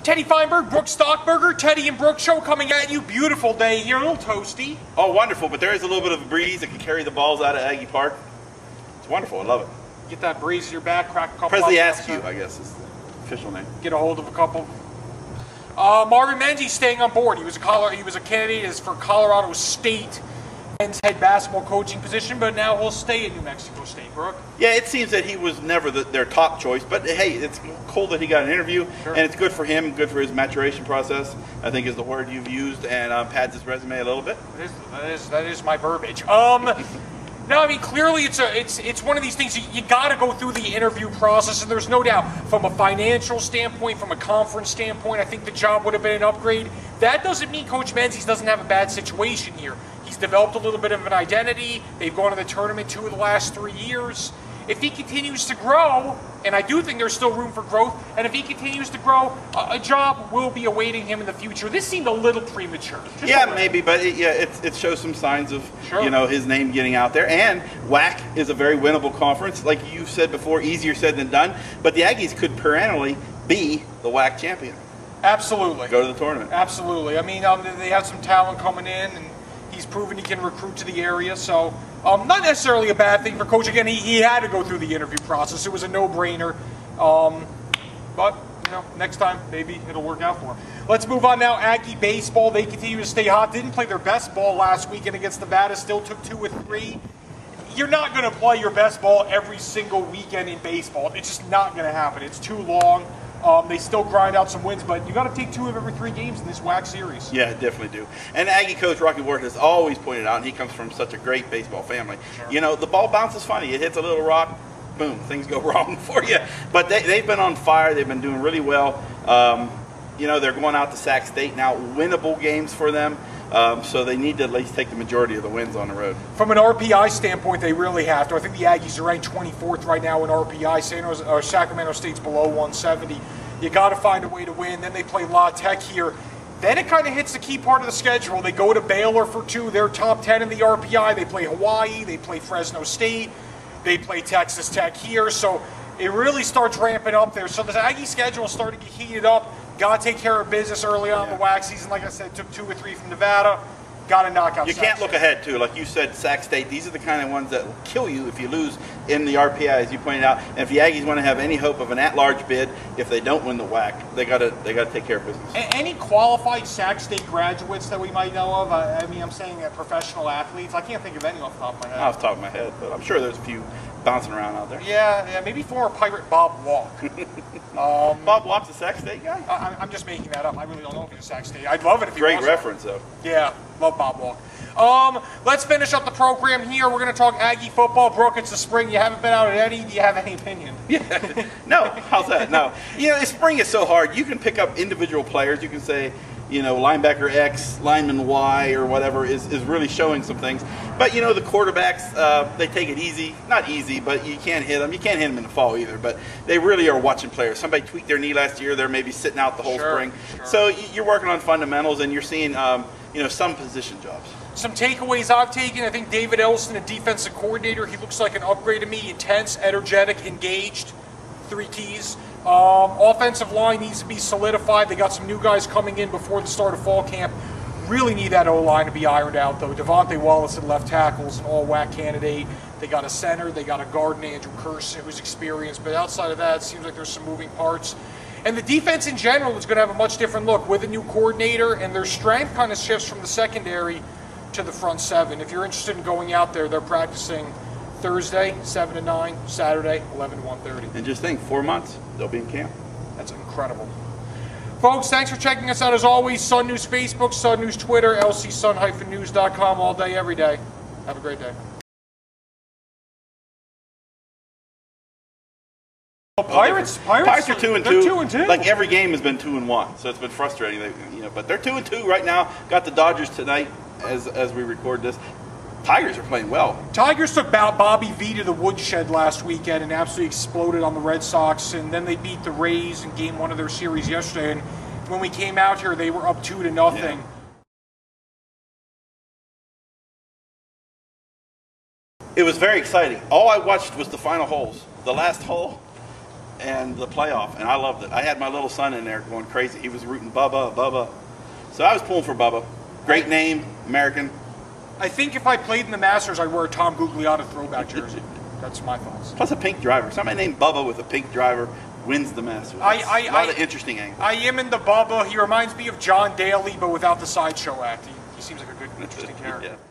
Teddy Feinberg, Brook Stockburger, Teddy and Brook show coming at you. Beautiful day here, a little toasty. Oh, wonderful, but there is a little bit of a breeze that can carry the balls out of Aggie Park. It's wonderful, I love it. Get that breeze in your back, crack a couple. Presley Askew, I guess is the official name. Get a hold of a couple. Marvin Menzies staying on board. He was a candidate for Colorado State men's head basketball coaching position, but now he'll stay at New Mexico State, Brook. Yeah, it seems that he was never their top choice, but hey, it's cool that he got an interview, sure. And it's good for him, good for his maturation process, I think is the word you've used, and pads his resume a little bit. That is my verbiage. No, I mean, clearly it's one of these things you got to go through the interview process, and there's no doubt from a financial standpoint, from a conference standpoint, I think the job would have been an upgrade. That doesn't mean Coach Menzies doesn't have a bad situation here. He's developed a little bit of an identity. They've gone to the tournament 2 of the last 3 years. If he continues to grow, and I do think there's still room for growth, and if he continues to grow, a job will be awaiting him in the future. This seemed a little premature. Yeah, maybe, but it shows some signs of sure. His name getting out there. And WAC is a very winnable conference, like you said before, easier said than done. But the Aggies could perennially be the WAC champion. Absolutely. Go to the tournament. Absolutely. I mean, they have some talent coming in, and he's proven he can recruit to the area, so not necessarily a bad thing for Coach. Again, he had to go through the interview process. It was a no-brainer. But, next time, maybe it'll work out for him. Let's move on now. Aggie baseball, they continue to stay hot. Didn't play their best ball last weekend against Nevada. Still took 2 of 3. You're not going to play your best ball every single weekend in baseball. It's just not going to happen. It's too long. They still grind out some wins, but you got to take 2 of every 3 games in this WAC series. Yeah, definitely do. And Aggie coach Rocky Ward has always pointed out, and he comes from such a great baseball family. Sure. The ball bounces funny. It hits a little rock, boom, things go wrong for you. But they've been on fire. They've been doing really well. They're going out to Sac State now, winnable games for them. So they need to at least take the majority of the wins on the road. From an RPI standpoint, they really have to. I think the Aggies are ranked 24th right now in RPI. Sacramento State's below 170. You got to find a way to win. Then they play La Tech here. Then it kind of hits the key part of the schedule. They go to Baylor for 2. They're top 10 in the RPI. They play Hawaii. They play Fresno State. They play Texas Tech here. So it really starts ramping up there. So the Aggie schedule is starting to get heated up. Got to take care of business early on in the WAC season. Like I said, took 2 or 3 from Nevada. Got to knock out You can't look ahead, too. Like you said, Sac State, these are the kind of ones that will kill you if you lose in the RPI, as you pointed out. And if the Aggies want to have any hope of an at-large bid, if they don't win the WAC, they got to take care of business. Any qualified Sac State graduates that we might know of? I mean, I'm saying professional athletes. I can't think of any off the top of my head. Off the top of my head, but I'm sure there's a few bouncing around out there. Yeah, maybe former Pirate Bob Walk. Bob Walk's a Sac State guy? I'm just making that up. I really don't know if he's a Sac State. I'd love it if he was. Great reference, though. Yeah, love Bob Walk. Let's finish up the program here. We're going to talk Aggie football. Brook, it's the spring. You haven't been out at any. Do you have any opinion? Yeah. No. How's that? No. Spring is so hard. You can pick up individual players. You can say, linebacker X, lineman Y, or whatever is really showing some things. But, the quarterbacks, they take it easy. Not easy, but you can't hit them. You can't hit them in the fall either. But they really are watching players. Somebody tweaked their knee last year. They're maybe sitting out the whole spring. Sure. So you're working on fundamentals, and you're seeing, some position jobs. Some takeaways I've taken, I think David Elston, a defensive coordinator, he looks like an upgrade to me. Intense, energetic, engaged. 3 keys. Offensive line needs to be solidified. They got some new guys coming in before the start of fall camp. Really need that O-line to be ironed out, though. Devontae Wallace at left tackle is an all-WAC candidate. They got a center. They got a guard in Andrew Kirsten who's experienced. But outside of that, it seems like there's some moving parts. And the defense in general is going to have a much different look with a new coordinator, and their strength kind of shifts from the secondary to the front 7. If you're interested in going out there, they're practicing Thursday, 7 to 9, Saturday, 11 to 1:30. And just think, 4 months, they'll be in camp. That's incredible. Folks, thanks for checking us out as always. Sun News Facebook, Sun News Twitter, lcsun-news.com all day, every day. Have a great day. Pirates are 2-2. They're 2-2. Like every game has been 2-1, so it's been frustrating. But they're 2-2 right now. Got the Dodgers tonight as we record this. Tigers are playing well. Tigers took Bobby V to the woodshed last weekend and absolutely exploded on the Red Sox, and then they beat the Rays in Game 1 of their series yesterday. And when we came out here, they were up 2-0. Yeah. It was very exciting. All I watched was the final holes. The last hole, and the playoff, and I loved it. I had my little son in there going crazy. He was rooting Bubba, Bubba. So I was pulling for Bubba. Great name, American. I think if I played in the Masters, I'd wear a Tom Gugliotta throwback jersey. That's my thoughts. Plus a pink driver. Somebody named Bubba with a pink driver wins the Masters. That's a lot of interesting angles. I am in the Bubba. He reminds me of John Daly, but without the sideshow act. He seems like a good, interesting character. Yeah.